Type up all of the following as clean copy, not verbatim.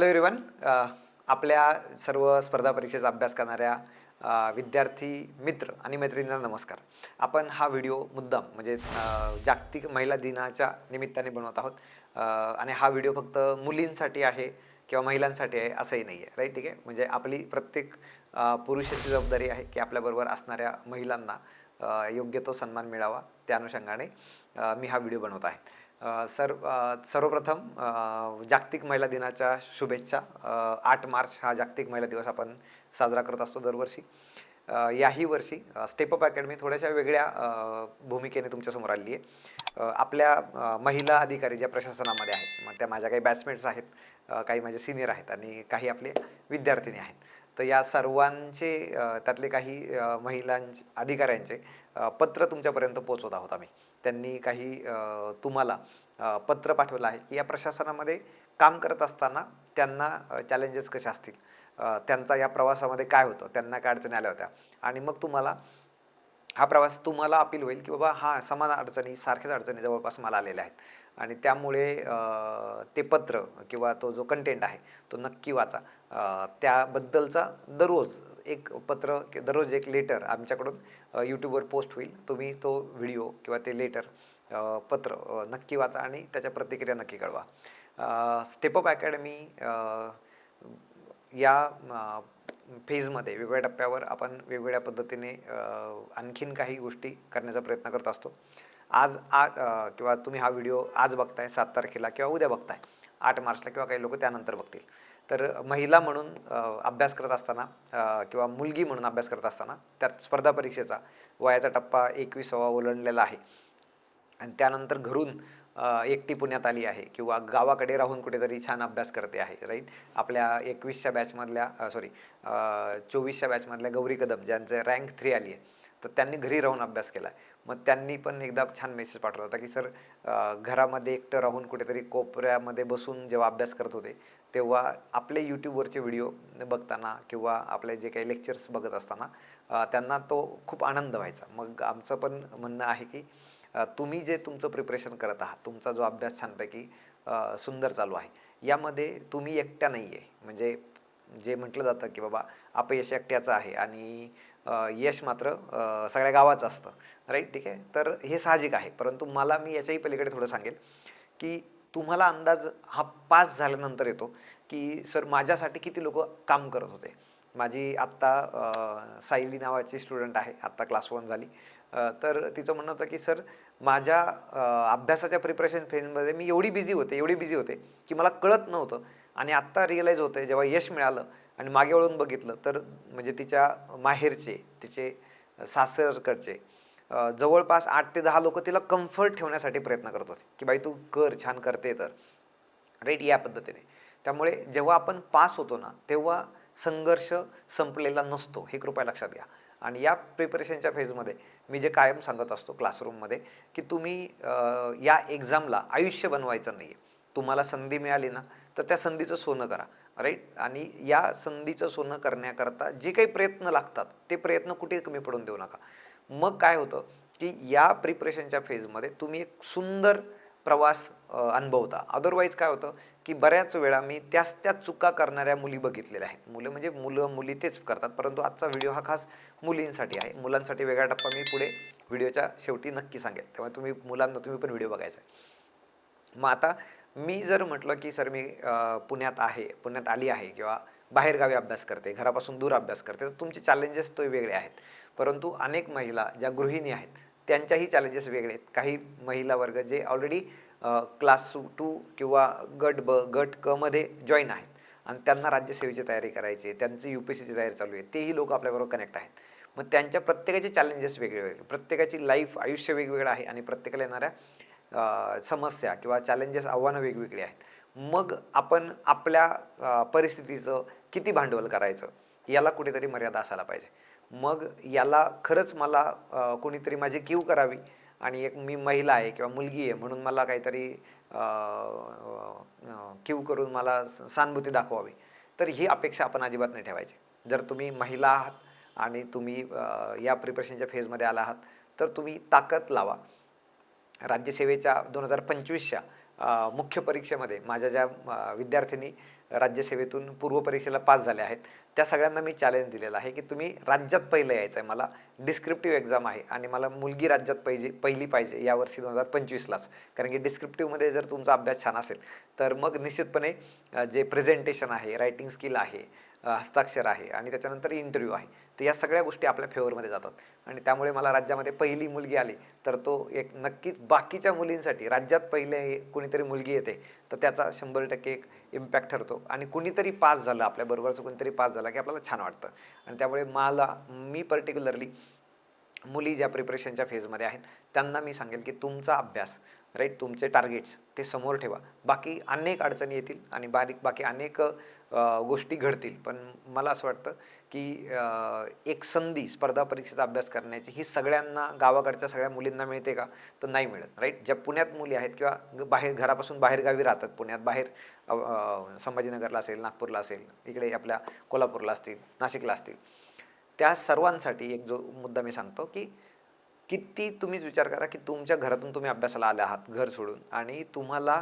Hello everyone. आपल्या सर्व स्पर्धा परीक्षेचा अभ्यास करणाऱ्या विद्यार्थी मित्र आणि मैत्रिणींना नमस्कार. आपण हा व्हिडिओ मुद्दाम म्हणजे जागतिक महिला दिनाच्या निमित्ताने बनवत आहोत. आणि हा व्हिडिओ फक्त मुलींसाठी आहे किंवा महिलांसाठी आहे असंही नाही आहे, राईट. ठीक आहे, म्हणजे आपली प्रत्येक पुरुषाची जबाबदारी आहे की आपल्याबरोबर असणाऱ्या महिलांना योग्य तो सन्मान मिळावा. त्या अनुषंगाने मी हा व्हिडिओ बनवत आहे. सर्वप्रथम जागतिक महिला दिनाच्या शुभेच्छा. 8 मार्च हा जागतिक महिला दिवस आपण साजरा करत असतो दरवर्षी. याही वर्षी स्टेप अप अकॅडमी थोड्याशा वेगळ्या भूमिकेने तुमच्यासमोर आलेली आहे. आपल्या महिला अधिकारी ज्या प्रशासनामध्ये आहेत, मग त्या माझ्या काही बॅचमेट्स आहेत, काही माझे सिनियर आहेत आणि काही आपले विद्यार्थिनी आहेत. तर या सर्वांचे त्यातले काही अधिकाऱ्यांचे पत्र तुमच्यापर्यंत पोहोचवत आहोत आम्ही. त्यांनी काही तुम्हाला पत्र पाठवलं आहे की या प्रशासनामध्ये काम करत असताना त्यांना चॅलेंजेस कशा असतील, त्यांचा या प्रवासामध्ये काय होतं, त्यांना काय अडचणी आल्या होत्या, आणि मग तुम्हाला हा प्रवास तुम्हाला अपील होईल की बाबा हा समान अडचणी, सारख्याच अडचणी जवळपास मला आलेल्या आहेत. आणि त्यामुळे ते पत्र किंवा तो जो कंटेंट आहे तो नक्की वाचा. त्याबद्दलचा दररोज एक पत्र, दररोज एक लेटर आमच्याकडून यूट्यूबवर पोस्ट होईल. तुम्ही तो व्हिडिओ किंवा ते लेटर, पत्र नक्की वाचा आणि त्याच्या प्रतिक्रिया नक्की कळवा. स्टेप अप अकॅडमी या फेजमध्ये वेगवेगळ्या टप्प्यावर आपण वेगवेगळ्या पद्धतीने आणखीन काही गोष्टी करण्याचा प्रयत्न करत असतो. आज किंवा तुम्ही हा व्हिडिओ आज बघताय 7 तारखेला किंवा उद्या बघताय 8 मार्चला, किंवा काही लोक त्यानंतर बघतील. तर महिला म्हणून अभ्यास करत असताना किंवा मुलगी म्हणून अभ्यास करत असताना त्यात स्पर्धा परीक्षेचा वयाचा टप्पा 21वा ओलांडलेला आहे. आणि त्यानंतर घरून एकटी पुण्यात आली आहे किंवा गावाकडे राहून कुठेतरी छान अभ्यास करते आहे, राईट. आपल्या 21च्या बॅचमधल्या 24च्या बॅचमधल्या गौरी कदम, ज्यांचं रँक 3 आली आहे, तर त्यांनी घरी राहून अभ्यास केला आहे. मग त्यांनी पण एकदा छान मेसेज पाठवला होता की सर, घरामध्ये एकटं राहून कुठेतरी कोपऱ्यामध्ये बसून जेव्हा अभ्यास करत होते तेव्हा आपले यूट्यूबवरचे व्हिडिओ बघताना किंवा आपले जे काही लेक्चर्स बघत असताना त्यांना तो खूप आनंद व्हायचा. मग आमचं पण म्हणणं आहे की तुम्ही जे तुमचं प्रिपरेशन करत आहात, तुमचा जो अभ्यास छानपैकी सुंदर चालू आहे, यामध्ये तुम्ही एकट्या नाही आहे. म्हणजे जे म्हटलं जातं की बाबा अपयश एकट्याचं आहे आणि यश मात्र सगळ्या गावाचं असतं, राईट. ठीक आहे, तर हे साहजिक आहे. परंतु मी याच्याही पलीकडे थोडं सांगेल की तुम्हाला अंदाज हा पास झाल्यानंतर येतो की सर माझ्यासाठी किती लोक काम करत होते. माझी आत्ता सायली नावाची स्टुडंट आहे, आत्ता क्लास 1 झाली. तर तिचं म्हणणं होतं की सर माझ्या अभ्यासाच्या प्रिपरेशन फेजमध्ये मी एवढी बिझी होते की मला कळत नव्हतं. आणि आत्ता रिअलाईज होतं आहे जेव्हा यश मिळालं आणि मागे वळून बघितलं तर म्हणजे तिच्या माहेरचे, तिचे सासरकडचे जवळपास 8 ते 10 लोक तिला कम्फर्ट ठेवण्यासाठी प्रयत्न करत होते की बाई तू कर, छान करते तर, राईट, या पद्धतीने. त्यामुळे जेव्हा आपण पास होतो ना तेव्हा संघर्ष संपलेला नसतो, हे कृपया लक्षात घ्या. आणि या प्रिपरेशनच्या फेजमध्ये मी जे कायम सांगत असतो क्लासरूममध्ये की तुम्ही या एक्झामला आयुष्य बनवायचं नाही आहे. तुम्हाला संधी मिळाली ना तर त्या संधीचं सोनं करा, राईट. आणि या संधीचं सोनं करण्याकरता जे काही प्रयत्न लागतात ते प्रयत्न कुठे कमी पडून देऊ नका. मग काय होतं की या प्रिपरेशनच्या फेजमध्ये तुम्ही एक सुंदर प्रवास अनुभवता. अदरवाईज काय होतं की बऱ्याच वेळा मी त्याच चुका करणाऱ्या मुली बघितलेल्या आहेत. मुली तेच करतात, परंतु आजचा व्हिडिओ हा खास मुलींसाठी आहे. मुलांसाठी वेगळा टप्पा मी पुढे व्हिडिओच्या शेवटी नक्की सांगेल, तेव्हा तुम्ही पण व्हिडिओ बघायचा आहे. मग आता मी जर म्हटलं की सर मी पुण्यात आली आहे किंवा बाहेरगावी अभ्यास करते, घरापासून दूर अभ्यास करते, तर तुमचे चॅलेंजेस तो वेगळे आहेत. परंतु अनेक महिला ज्या गृहिणी आहेत त्यांच्याही चॅलेंजेस वेगळे आहेत. काही महिला वर्ग जे ऑलरेडी क्लास 2 किंवा गट क मध्ये जॉईन आहेत आणि त्यांना राज्यसेवेची तयारी करायची आहे, त्यांची UPSCची तयारी चालू आहे, तेही लोक आपल्याबरोबर कनेक्ट आहेत. मग त्यांच्या प्रत्येकाचे चॅलेंजेस वेगळे, प्रत्येकाची आयुष्य वेगवेगळं आहे आणि प्रत्येकाला येणाऱ्या समस्या किंवा चॅलेंजेस, आव्हानं वेगवेगळी आहेत. मग आपण आपल्या परिस्थितीचं किती भांडवल करायचं याला कुठेतरी मर्यादा असायला पाहिजे. मग याला खरंच मला कोणीतरी माझी कीव करावी आणि एक मी महिला आहे किंवा मुलगी आहे म्हणून मला काहीतरी कीव करून मला सहानुभूती दाखवावी, तर ही अपेक्षा आपण अजिबात नाही ठेवायची. जर तुम्ही महिला आहात आणि तुम्ही या प्रिपरेशनच्या फेजमध्ये आला आहात तर तुम्ही ताकद लावा. राज्यसेवेच्या 2025च्या मुख्य परीक्षेमध्ये माझ्या ज्या विद्यार्थिनी राज्यसेवेतून पूर्वपरीक्षेला पास झाल्या आहेत त्या सगळ्यांना मी चॅलेंज दिलेलं आहे की तुम्ही राज्यात पहिलं यायचं आहे. मला डिस्क्रिप्टिव्ह एक्झाम आहे आणि मला मुलगी राज्यात पहिली पाहिजे यावर्षी 2025लाच. कारण की डिस्क्रिप्टिव्हमध्ये जर तुमचा अभ्यास छान असेल तर मग निश्चितपणे जे प्रेझेंटेशन आहे, रायटिंग स्किल आहे, हस्ताक्षर आहे आणि त्याच्यानंतर इंटरव्ह्यू आहे, तर या सगळ्या गोष्टी आपल्या फेवरमध्ये जातात. आणि त्यामुळे मला राज्यामध्ये पहिली मुलगी आली तर तो एक नक्कीच बाकीच्या मुलींसाठी राज्यात पहिले कोणीतरी मुलगी येते तर त्याचा 100% एक इम्पॅक्ट ठरतो. आणि कुणीतरी पास झालं, आपल्याबरोबरचं कोणीतरी पास झाला की आपल्याला छान वाटतं. आणि त्यामुळे मी पर्टिक्युलरली मुली ज्या प्रिपरेशनच्या फेजमध्ये आहेत त्यांना मी सांगेल की तुमचा अभ्यास, राईट, तुमचे टार्गेट्स ते समोर ठेवा. बाकी अनेक अडचणी येतील आणि बाकी अनेक गोष्टी घडतील, पण मला असं वाटतं की एक संधी स्पर्धा परीक्षेचा अभ्यास करण्याची ही सगळ्यांना, गावाकडच्या सगळ्या मुलींना मिळते का? तर नाही मिळत, राईट. ज्या पुण्यात मुली आहेत किंवा बाहेर घरापासून बाहेरगावी राहतात, पुण्यात बाहेर संभाजीनगरला असेल, नागपूरला असेल, इकडे आपल्या कोल्हापूरला असतील, नाशिकला असतील, त्या सर्वांसाठी एक जो मुद्दा मी सांगतो की किती तुम्हीच विचार करा की तुमच्या घरातून तुम्ही अभ्यासाला आले आहात घर सोडून आणि तुम्हाला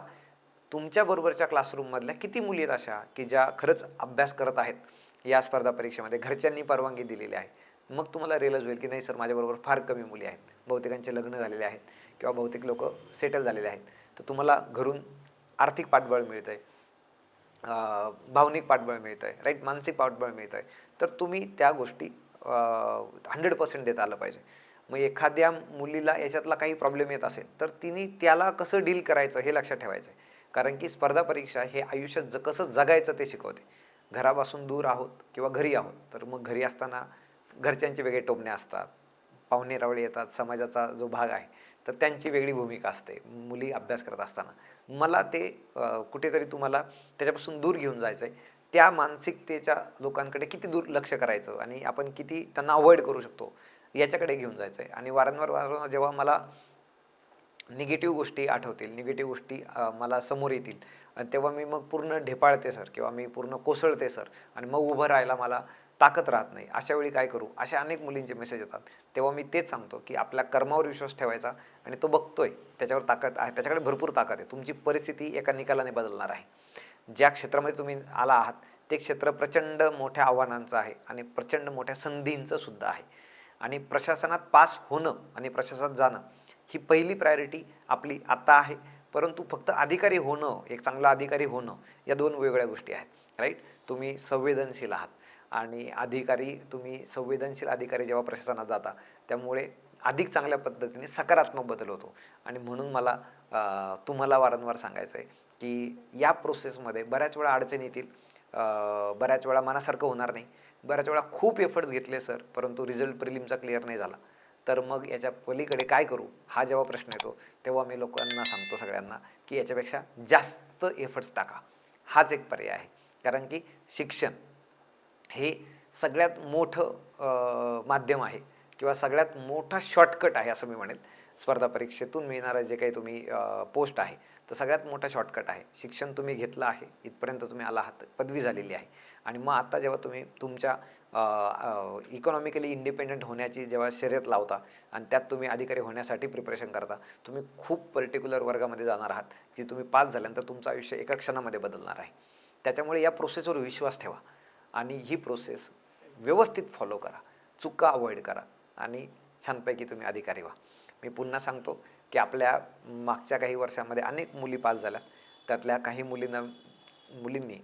तुमच्याबरोबरच्या क्लासरूममधल्या किती मुली आहेत अशा की ज्या खरंच अभ्यास करत आहेत या स्पर्धा परीक्षेमध्ये, घरच्यांनी परवानगी दिलेली आहे. मग तुम्हाला रिअलाइज होईल की नाही सर, माझ्याबरोबर फार कमी मुली आहेत, बहुतेकांचे लग्न झालेले आहेत किंवा बहुतेक लोक सेटल झालेले आहेत. तर तुम्हाला घरून आर्थिक पाठबळ मिळतं आहे, भावनिक पाठबळ मिळतं आहे, राईट, मानसिक पाठबळ मिळतं आहे. तर तुम्ही त्या गोष्टी 100% देता आलं पाहिजे. मग एखाद्या मुलीला याच्यातला काही प्रॉब्लेम येत असेल तर तिने त्याला कसं डील करायचं हे लक्षात ठेवायचं आहे. कारण की स्पर्धा परीक्षा हे आयुष्यात कसं जगायचं ते शिकवते. घरापासून दूर आहोत किंवा घरी आहोत तर मग घरी असताना घरच्यांचे वेगळे टोमणे असतात, पाहुणे रावळे येतात, समाजाचा जो भाग आहे तर त्यांची वेगळी भूमिका असते मुली अभ्यास करत असताना. मला ते कुठेतरी तुम्हाला त्याच्यापासून दूर घेऊन जायचं आहे. त्या मानसिकतेच्या लोकांकडे किती दूर लक्ष करायचं आणि आपण किती त्यांना अवॉइड करू शकतो याच्याकडे घेऊन जायचं आहे. आणि वारंवार जेव्हा मला निगेटिव्ह गोष्टी आठवतील, निगेटिव्ह गोष्टी मला समोर येतील आणि तेव्हा मी मग पूर्ण ढेपाळते सर किंवा मी पूर्ण कोसळते सर आणि मग उभं राहायला मला ताकद राहत नाही. अशा वेळी काय करू, अशा अनेक मुलींचे मेसेज येतात. तेव्हा मी तेच सांगतो की आपल्या कर्मावर विश्वास ठेवायचा आणि तो बघतोय त्याच्यावर ताकद आहे, त्याच्याकडे भरपूर ताकद आहे. तुमची परिस्थिती एका निकालाने बदलणार आहे. ज्या क्षेत्रामध्ये तुम्ही आला आहात ते क्षेत्र प्रचंड मोठ्या आव्हानांचं आहे आणि प्रचंड मोठ्या संधींचं सुद्धा आहे. आणि प्रशासनात पास होणं आणि प्रशासनात जाणं ही पहिली प्रायोरिटी आपली आत्ता आहे. परंतु फक्त अधिकारी होणं, एक चांगला अधिकारी होणं या दोन वेगवेगळ्या गोष्टी आहेत, राईट. तुम्ही संवेदनशील आहात आणि तुम्ही संवेदनशील अधिकारी जेव्हा प्रशासनात जाता त्यामुळे अधिक चांगल्या पद्धतीने सकारात्मक बदल होतो. आणि म्हणून मला तुम्हाला वारंवार सांगायचं आहे की या प्रोसेसमध्ये बऱ्याच वेळा अडचणी येतील, बऱ्याच वेळा मनासारखं होणार नाही, बऱ्याच वेळा खूप एफर्ट्स घेतले सर परंतु रिझल्ट प्रिलिमचा क्लिअर नाही झाला, तर मग याच्या पलीकडे काय करू हा जेव्हा प्रश्न येतो तेव्हा मी लोकांना सांगतो सगळ्यांना की याच्यापेक्षा जास्त एफर्ट्स टाका. हाच एक पर्याय आहे. कारण की शिक्षण हे सगळ्यात मोठं माध्यम आहे किंवा सगळ्यात मोठा शॉर्टकट आहे असं मी म्हणेल. स्पर्धा परीक्षेतून मिळणारं जे काही तुम्ही पोस्ट आहे तर सगळ्यात मोठा शॉर्टकट आहे. शिक्षण तुम्ही घेतलं आहे, इथपर्यंत तुम्ही आला आहात, पदवी झालेली आहे आणि मग आता जेव्हा तुम्ही तुमच्या इकॉनॉमिकली इंडिपेंडंट होण्याची जेव्हा शर्यत लावता आणि त्यात तुम्ही अधिकारी होण्यासाठी प्रिपरेशन करता, तुम्ही खूप पर्टिक्युलर वर्गामध्ये जाणार आहात की तुम्ही पास झाल्यानंतर तुमचं आयुष्य एका क्षणामध्ये बदलणार आहे. त्याच्यामुळे या प्रोसेसवर विश्वास ठेवा आणि ही प्रोसेस व्यवस्थित फॉलो करा, चुका अवॉइड करा आणि छानपैकी तुम्ही अधिकारी व्हा. मी पुन्हा सांगतो की आपल्या मागच्या काही वर्षांमध्ये अनेक मुली पास झाल्या, त्यातल्या काही मुलींनी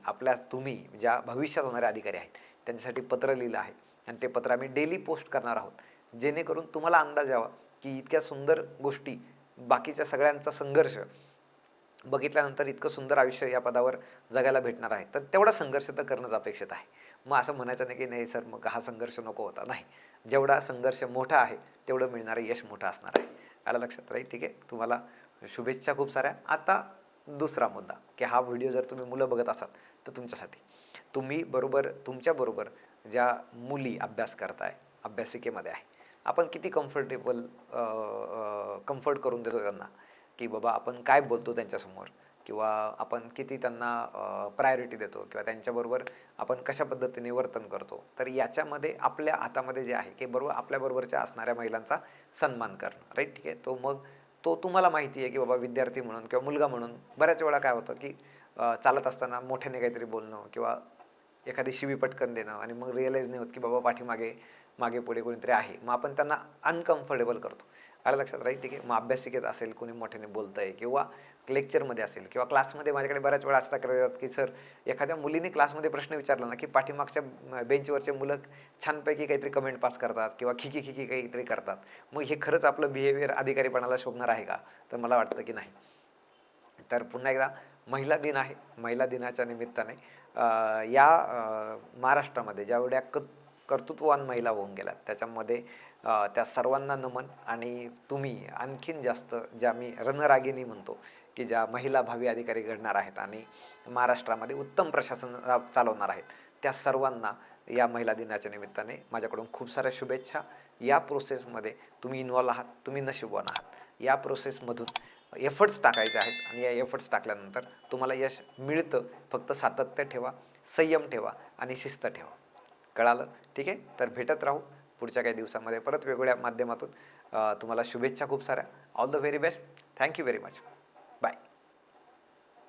तुम्ही ज्या भविष्यात होणारे अधिकारी आहेत त्यांच्यासाठी पत्र लिहिलं आहे आणि ते पत्र आम्ही डेली पोस्ट करणार आहोत, जेणेकरून तुम्हाला अंदाज यावा की इतक्या सुंदर गोष्टी, बाकीच्या सगळ्यांचा संघर्ष बघितल्यानंतर इतकं सुंदर आयुष्य या पदावर जगायला भेटणार आहे, तर तेवढा संघर्ष तर करणंच अपेक्षित आहे. मग असं म्हणायचं नाही की नाही सर मग हा संघर्ष नको होता, नाही, जेवढा संघर्ष मोठा आहे तेवढं मिळणारं यश मोठं असणार आहे. आलं लक्षात, राईट. ठीक आहे, तुम्हाला शुभेच्छा खूप साऱ्या. आता दुसरा मुद्दा की हा व्हिडिओ जर तुम्ही मुलं बघत असाल तर तुमच्यासाठी, तुमच्याबरोबर ज्या मुली अभ्यास करताय, अभ्यासिकेमध्ये आहे, आपण किती कम्फर्ट करून देतो त्यांना की बाबा आपण काय बोलतो त्यांच्यासमोर किंवा आपण किती त्यांना प्रायोरिटी देतो किंवा त्यांच्याबरोबर आपण कशा पद्धतीने वर्तन करतो. तर याच्यामध्ये आपल्या हातामध्ये जे आहे की बरोबर आपल्याबरोबरच्या असणाऱ्या महिलांचा सन्मान करणं, राईट. ठीक आहे, तो तुम्हाला माहिती आहे की बाबा विद्यार्थी म्हणून किंवा मुलगा म्हणून बऱ्याच वेळा काय होतं की चालत असताना मोठ्याने काहीतरी बोलणं किंवा एखादी शिवी पटकन देणं आणि मग रिअलाईज नाही होत की बाबा पाठीमागे मागे पुढे कोणीतरी आहे, मग आपण त्यांना अनकम्फर्टेबल करतो. आलं लक्षात, राईट? ठीक आहे. मग अभ्यासिकेत असेल, कोणी मोठ्याने बोलतंय किंवा लेक्चरमध्ये असेल किंवा क्लासमध्ये माझ्याकडे बऱ्याच वेळा असं तक्रारी येतात की सर, एखाद्या मुलीने क्लासमध्ये प्रश्न विचारला ना की पाठीमागच्या बेंचवरचे मुलं छानपैकी काहीतरी कमेंट पास करतात किंवा खिकी खिकी काहीतरी करतात. मग हे खरंच आपलं बिहेवियर अधिकारीपणाला शोभणार आहे का? तर मला वाटतं की नाही. तर पुन्हा एकदा महिला दिन आहे. महिला दिनाच्या निमित्ताने महाराष्ट्रामध्ये जेवढ्या कर्तृत्ववान महिला होऊन गेल्यात त्याच्यामध्ये त्या सर्वांना नमन. आणि तुम्ही आणखीन जास्त ज्या मी रणरागिणी म्हणतो की ज्या महिला भावी अधिकारी घडणार आहेत आणि महाराष्ट्रामध्ये उत्तम प्रशासन चालवणार आहेत, त्या सर्वांना या महिला दिनाच्या निमित्ताने माझ्याकडून खूप साऱ्या शुभेच्छा. या प्रोसेसमध्ये तुम्ही इन्व्हॉल्व आहात, तुम्ही नशीबवान आहात. या प्रोसेसमधून एफर्ट्स टाकायचे आहेत आणि या एफर्ट्स टाकल्यानंतर तुम्हाला यश मिळतं. फक्त सातत्य ठेवा, संयम ठेवा आणि शिस्त ठेवा. कळालं? ठीक आहे. तर भेटत राहू पुढच्या काही दिवसामध्ये परत वेगवेगळ्या माध्यमातून. तुम्हाला शुभेच्छा खूप साऱ्या. All the very best. Thank you very much. Bye.